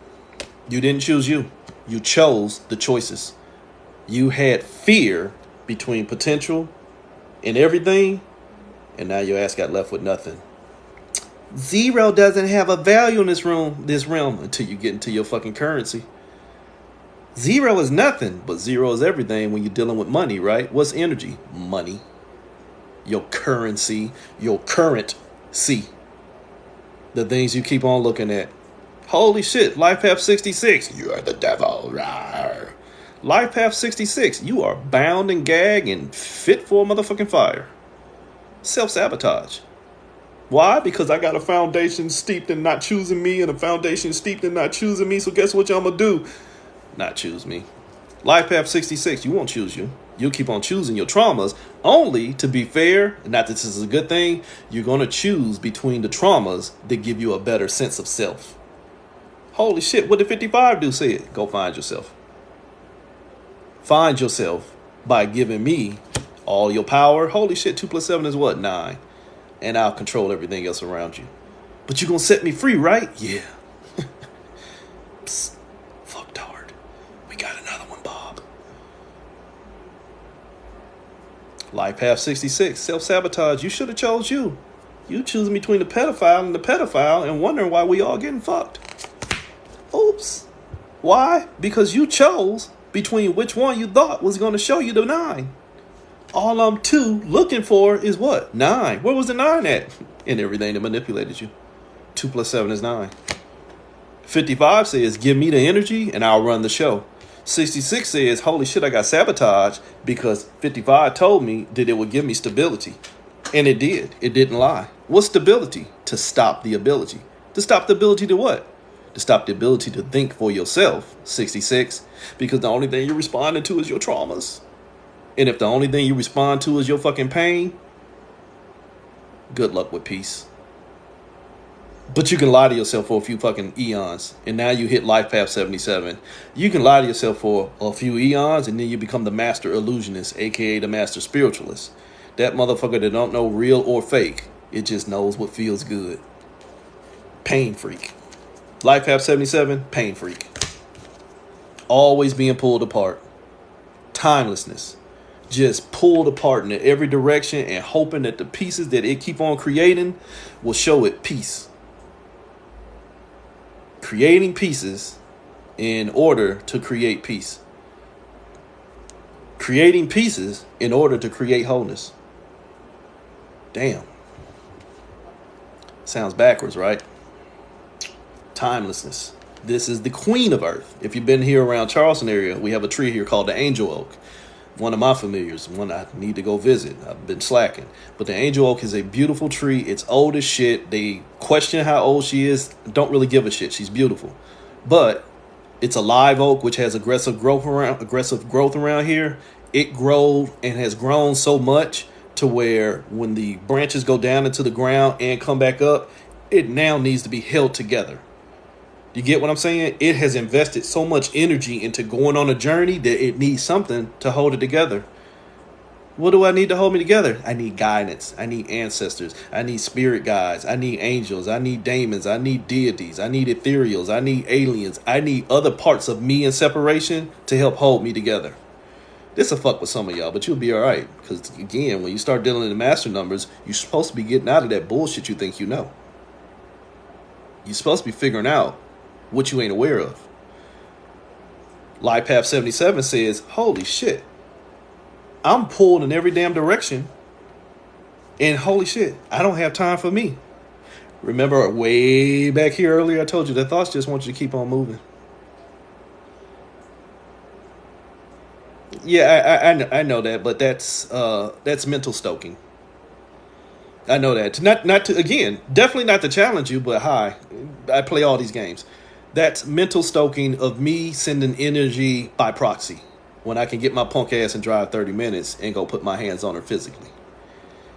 Speaker 1: You didn't choose you. You chose the choices. You had fear between potential and everything, and now your ass got left with nothing. Zero doesn't have a value in this realm until you get into your fucking currency. Zero is nothing, but zero is everything when you're dealing with money, right? What's energy? Money. Your currency, your current C. The things you keep on looking at. Holy shit, Life Path 66. You are the devil. Rawr. Life Path 66. You are bound and gagged and fit for a motherfucking fire. Self-sabotage. Why? Because I got a foundation steeped in not choosing me and a foundation steeped in not choosing me. So guess what y'all gonna do? Not choose me. Life Path 66. You won't choose you. You'll keep on choosing your traumas, only to be fair, not that this is a good thing, you're going to choose between the traumas that give you a better sense of self. Holy shit, what did 55 do? Say it. Go find yourself. Find yourself by giving me all your power. Holy shit, 2 plus 7 is what? 9. And I'll control everything else around you. But you're going to set me free, right? Yeah. Psst. Fucked hard. We got another one, Bob. Life Path 66, self-sabotage. You should have chose you. You choosing between the pedophile and wondering why we all getting fucked. Oops. Why? Because you chose between which one you thought was going to show you the 9. All I'm looking for is what? 9. Where was the 9 at? And everything that manipulated you. 2 plus 7 is 9. 55 says, give me the energy and I'll run the show. 66 says, holy shit, I got sabotaged because 55 told me that it would give me stability. And it did. It didn't lie. What's stability? To stop the ability. To stop the ability to what? To stop the ability to think for yourself. 66. Because the only thing you're responding to is your traumas. And if the only thing you respond to is your fucking pain, good luck with peace. But you can lie to yourself for a few fucking eons. And now you hit Life Path 77. You can lie to yourself for a few eons and then you become the master illusionist, aka the master spiritualist. That motherfucker that don't know real or fake. It just knows what feels good. Pain freak. Life Path 77, pain freak. Always being pulled apart. Timelessness. Just pulled apart in every direction and hoping that the pieces that it keep on creating will show it peace. Creating pieces in order to create peace. Creating pieces in order to create wholeness. Damn. Sounds backwards, right? Timelessness. This is the queen of earth. If you've been here around Charleston area, we have a tree here called the angel oak. One of my familiars, one I need to go visit. I've been slacking. But the angel oak is a beautiful tree. It's old as shit. They question how old she is. Don't really give a shit. She's beautiful. But it's a live oak, which has aggressive growth around here. It grows and has grown so much to where when the branches go down into the ground and come back up, it now needs to be held together. You get what I'm saying? It has invested so much energy into going on a journey that it needs something to hold it together. What do I need to hold me together? I need guidance. I need ancestors. I need spirit guides. I need angels. I need daemons. I need deities. I need ethereals. I need aliens. I need other parts of me in separation to help hold me together. This'll fuck with some of y'all, but you'll be all right. Because, again, when you start dealing in the master numbers, you're supposed to be getting out of that bullshit you think you know. You're supposed to be figuring out what you ain't aware of. Life Path 77 says, holy shit, I'm pulled in every damn direction. And holy shit, I don't have time for me. Remember way back here earlier, I told you the thoughts just want you to keep on moving. Yeah, I know that, but that's mental stoking. I know that. Not to again, definitely not to challenge you, but hi, I play all these games. That's mental stoking of me sending energy by proxy when I can get my punk ass and drive 30 minutes and go put my hands on her physically.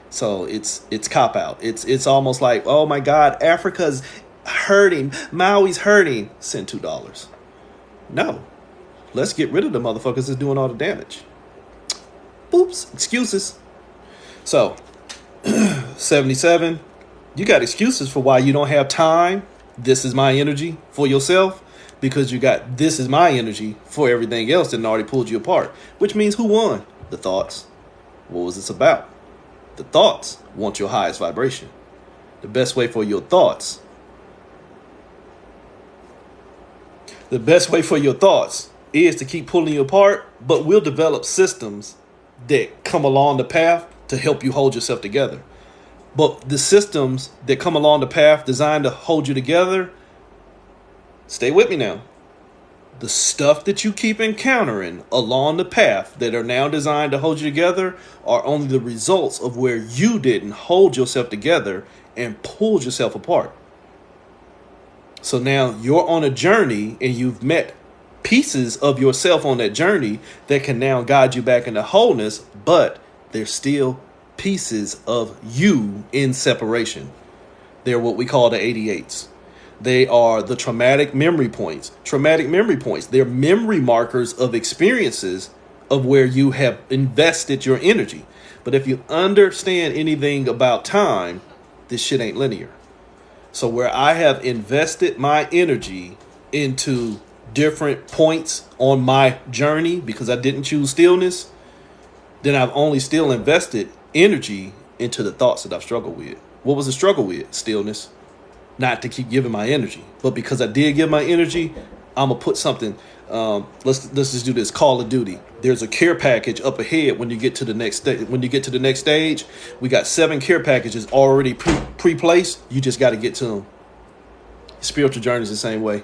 Speaker 1: So it's cop out. It's almost like, oh my God, Africa's hurting, Maui's hurting. Send $2. No, let's get rid of the motherfuckers that's doing all the damage. Oops, excuses. So 77, you got excuses for why you don't have time. This is my energy for yourself, because you got this is my energy for everything else that already pulled you apart. Which means who won? The thoughts. What was this about? The thoughts want your highest vibration. The best way for your thoughts. The best way for your thoughts is to keep pulling you apart, but we'll develop systems that come along the path to help you hold yourself together. But the systems that come along the path designed to hold you together, stay with me now. The stuff that you keep encountering along the path that are now designed to hold you together are only the results of where you didn't hold yourself together and pulled yourself apart. So now you're on a journey and you've met pieces of yourself on that journey that can now guide you back into wholeness, but there's still pieces of you in separation. They're what we call the 88s. They are the traumatic memory points. Traumatic memory points. They're memory markers of experiences of where you have invested your energy. But if you understand anything about time, this shit ain't linear. So where I have invested my energy into different points on my journey because I didn't choose stillness, then I've only still invested energy into the thoughts that I've struggled with. What was the struggle with? Stillness. Not to keep giving my energy, but because I did give my energy, I'm gonna put something. Let's just do this. Call of Duty. There's a care package up ahead when you get to the next when you get to the next stage. We got 7 care packages already pre-placed. You just got to get to them. Spiritual journey is the same way.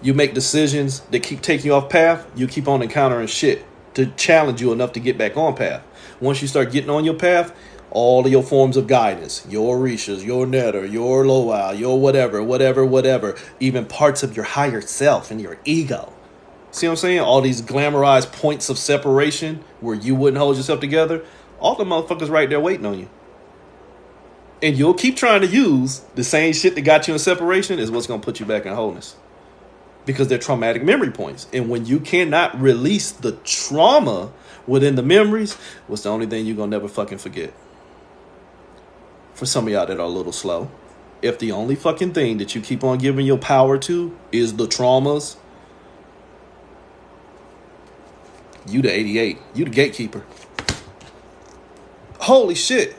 Speaker 1: You make decisions that keep taking you off path. You keep on encountering shit to challenge you enough to get back on path. Once you start getting on your path, all of your forms of guidance, your Orishas, your Netter, your Lowell, your whatever, even parts of your higher self and your ego. See what I'm saying? All these glamorized points of separation where you wouldn't hold yourself together, all the motherfuckers right there waiting on you. And you'll keep trying to use the same shit that got you in separation is what's going to put you back in wholeness. Because they're traumatic memory points. And when you cannot release the trauma within the memories, what's the only thing you're going to never fucking forget? For some of y'all that are a little slow, if the only fucking thing that you keep on giving your power to is the traumas, you the 88. You the gatekeeper. Holy shit.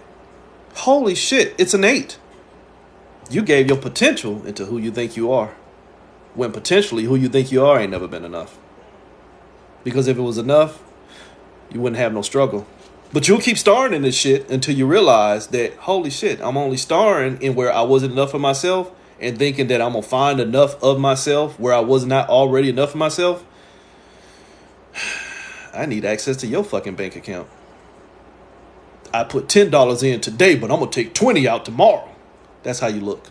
Speaker 1: Holy shit. It's an 8. You gave your potential into who you think you are. When potentially who you think you are ain't never been enough. Because if it was enough, you wouldn't have no struggle. But you'll keep starring in this shit until you realize that, holy shit, I'm only starring in where I wasn't enough of myself and thinking that I'm going to find enough of myself where I was not already enough of myself. I need access to your fucking bank account. I put $10 in today, but I'm going to take 20 out tomorrow. That's how you look.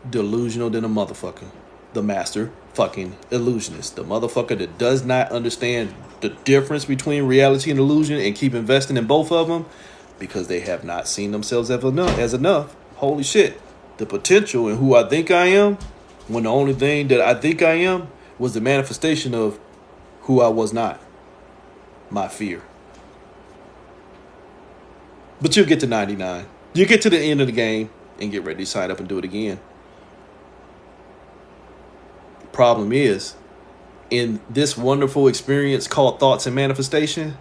Speaker 1: Delusional than a motherfucker. The master fucking illusionist. The motherfucker that does not understand the difference between reality and illusion and keep investing in both of them because they have not seen themselves as enough. Holy shit. The potential and who I think I am, when the only thing that I think I am was the manifestation of who I was not. My fear. But you'll get to 99. You get to the end of the game and get ready to sign up and do it again. The problem is, in this wonderful experience called thoughts and manifestation,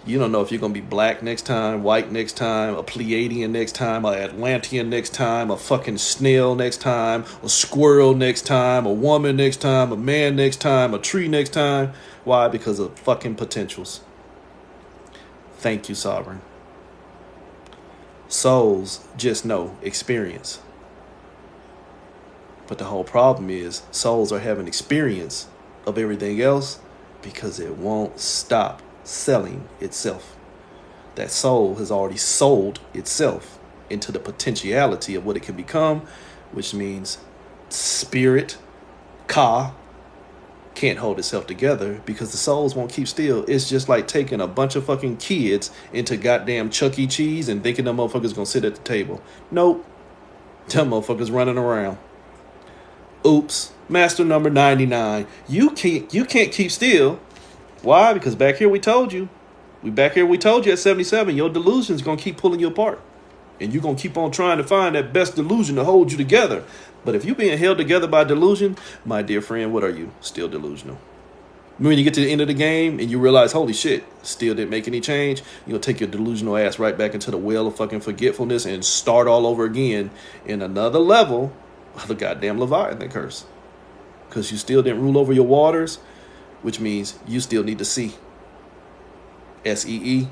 Speaker 1: you don't know if you're going to be black next time, white next time, a Pleiadian next time, a Atlantean next time, a fucking snail next time, a squirrel next time, a woman next time, a man next time, a tree next time. Why? Because of fucking potentials. Thank you, Sovereign. Souls just know experience. But the whole problem is souls are having experience of everything else because it won't stop selling itself. That soul has already sold itself into the potentiality of what it can become, which means spirit, ka, can't hold itself together because the souls won't keep still. It's just like taking a bunch of fucking kids into goddamn Chuck E. Cheese and thinking them motherfuckers gonna sit at the table. Nope. Them motherfuckers running around. Oops. Master number 99. You can't keep still. Why? Because back here we told you. We told you at 77, your delusion's gonna keep pulling you apart. And you're gonna keep on trying to find that best delusion to hold you together. But if you're being held together by delusion, my dear friend, what are you? Still delusional. When you get to the end of the game and you realize, holy shit, still didn't make any change, you'll take your delusional ass right back into the well of fucking forgetfulness and start all over again in another level of the goddamn Leviathan curse. Because you still didn't rule over your waters, which means you still need to see. S-E-E,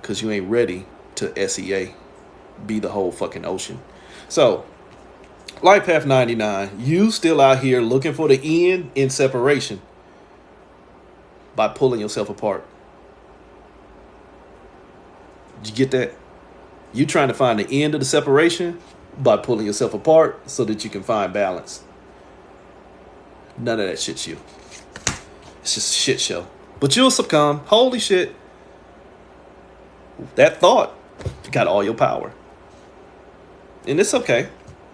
Speaker 1: because you ain't ready to S-E-A, be the whole fucking ocean. So, Life Path 99, you still out here looking for the end in separation by pulling yourself apart. Did you get that? You trying to find the end of the separation by pulling yourself apart so that you can find balance. None of that shit's you. It's just a shit show. But you'll succumb. Holy shit. That thought got all your power. And it's okay.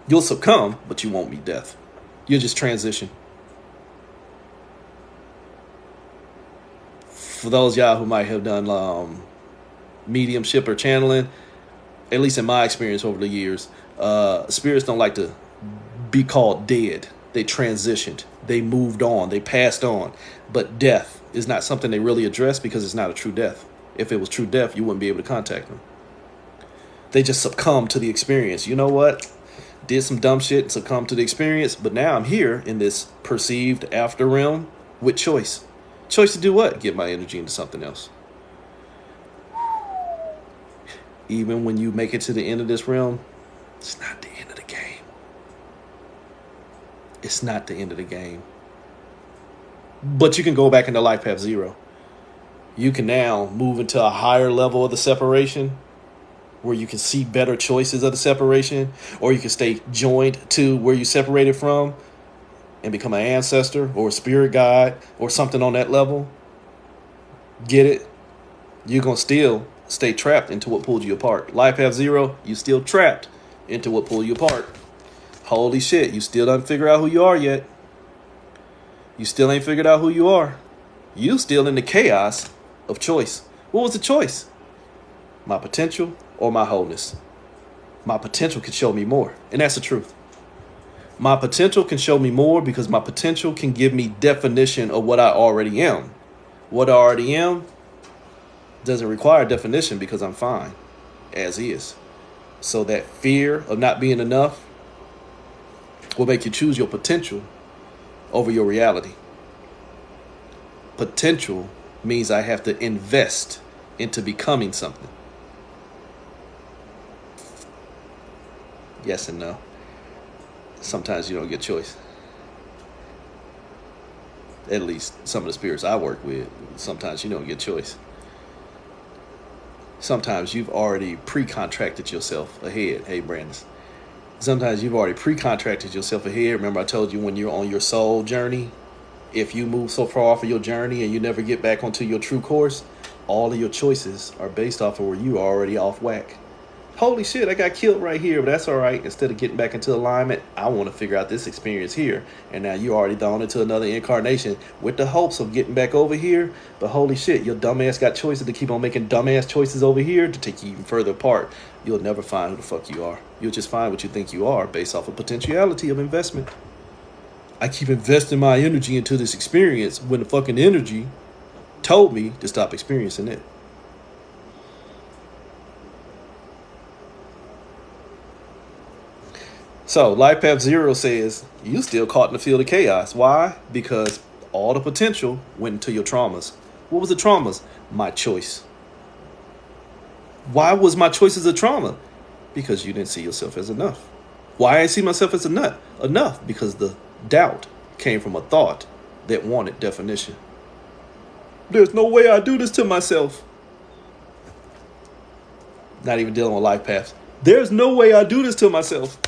Speaker 1: You'll succumb, but you won't meet death. You'll just transition. For those y'all who might have done mediumship or channeling, at least in my experience over the years, spirits don't like to be called dead. They transitioned. They moved on. They passed on. But death is not something they really address because it's not a true death. If it was true death, you wouldn't be able to contact them. They just succumb to the experience. You know what? Did some dumb shit and succumb to the experience, but now I'm here in this perceived after realm with choice. Choice to do what? Get my energy into something else. Even when you make it to the end of this realm, it's not the end of the game. It's not the end of the game. But you can go back into Life Path 0. You can now move into a higher level of the separation where you can see better choices of the separation, or you can stay joined to where you separated from and become an ancestor or a spirit guide or something on that level. Get it? You're going to still stay trapped into what pulled you apart. Life Path 0, you still trapped into what pulled you apart. Holy shit, you still don't figure out who you are yet. You still ain't figured out who you are. You still in the chaos of choice. What was the choice? My potential or my wholeness? My potential can show me more. And that's the truth. My potential can show me more because my potential can give me definition of what I already am. What I already am doesn't require definition because I'm fine as is. So that fear of not being enough will make you choose your potential over your reality. Potential means I have to invest into becoming something. Yes and no. Sometimes you don't get choice. At least some of the spirits I work with, sometimes you don't get choice. Sometimes you've already pre-contracted yourself ahead. Hey, Brandis. Sometimes you've already pre-contracted yourself ahead. Remember I told you when you're on your soul journey, if you move so far off of your journey and you never get back onto your true course, all of your choices are based off of where you are already off whack. Holy shit, I got killed right here, but that's all right. Instead of getting back into alignment, I want to figure out this experience here. And now you already gone into another incarnation with the hopes of getting back over here. But holy shit, your dumbass got choices to keep on making dumbass choices over here to take you even further apart. You'll never find who the fuck you are. You'll just find what you think you are based off of potentiality of investment. I keep investing my energy into this experience when the fucking energy told me to stop experiencing it. So Life Path 0 says you still caught in the field of chaos. Why? Because all the potential went into your traumas. What was the traumas? My choice. Why was my choices a trauma? Because you didn't see yourself as enough. Why I see myself as enough? Because the doubt came from a thought that wanted definition. There's no way I do this to myself. Not even dealing with life paths. There's no way I do this to myself.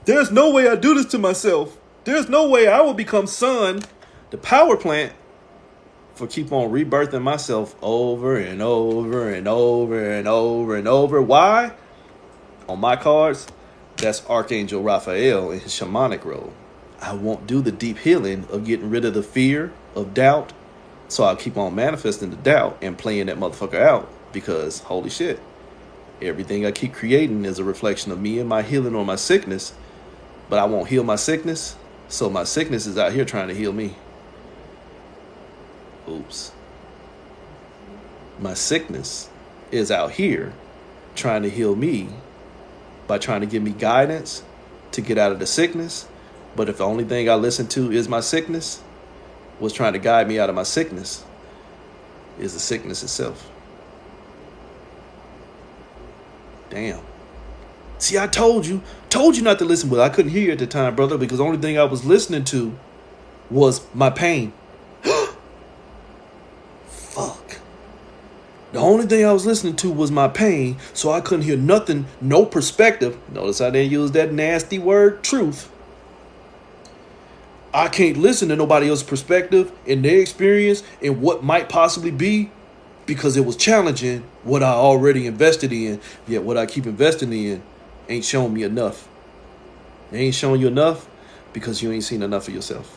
Speaker 1: There's no way I do this to myself. There's no way I will become Sun, the power plant, for keep on rebirthing myself over and over and over and over and over. Why? On my cards, that's Archangel Raphael in his shamanic role. I won't do the deep healing of getting rid of the fear of doubt. So I'll keep on manifesting the doubt and playing that motherfucker out because, holy shit, everything I keep creating is a reflection of me and my healing or my sickness, but I won't heal my sickness, so my sickness is out here trying to heal me. Oops. My sickness is out here trying to heal me by trying to give me guidance to get out of the sickness, but if the only thing I listen to is my sickness, what's trying to guide me out of my sickness is the sickness itself. Damn. See, I told you not to listen, but I couldn't hear you at the time, brother, because the only thing I was listening to was my pain. Fuck. The only thing I was listening to was my pain, so I couldn't hear nothing, no perspective. Notice I didn't use that nasty word, truth. I can't listen to nobody else's perspective and their experience and what might possibly be because it was challenging what I already invested in. Yet what I keep investing in ain't showing me enough. It ain't showing you enough because you ain't seen enough of yourself.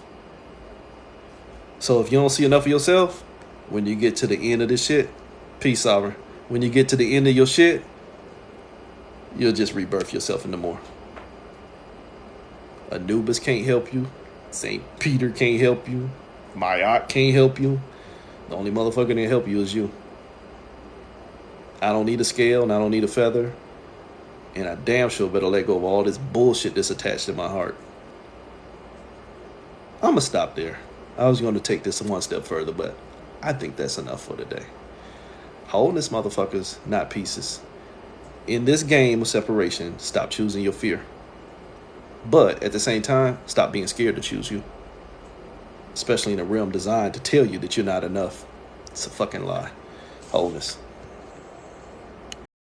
Speaker 1: So if you don't see enough of yourself, when you get to the end of this shit, peace, sovereign. When you get to the end of your shit, you'll just rebirth yourself into more. Anubis can't help you. St. Peter can't help you. Mayotte can't help you. The only motherfucker that can help you is you. I don't need a scale and I don't need a feather. And I damn sure better let go of all this bullshit that's attached to my heart. I'm going to stop there. I was going to take this one step further, but I think that's enough for today. Wholeness, motherfuckers, not pieces. In this game of separation, stop choosing your fear. But at the same time, stop being scared to choose you. Especially in a realm designed to tell you that you're not enough. It's a fucking lie. Wholeness.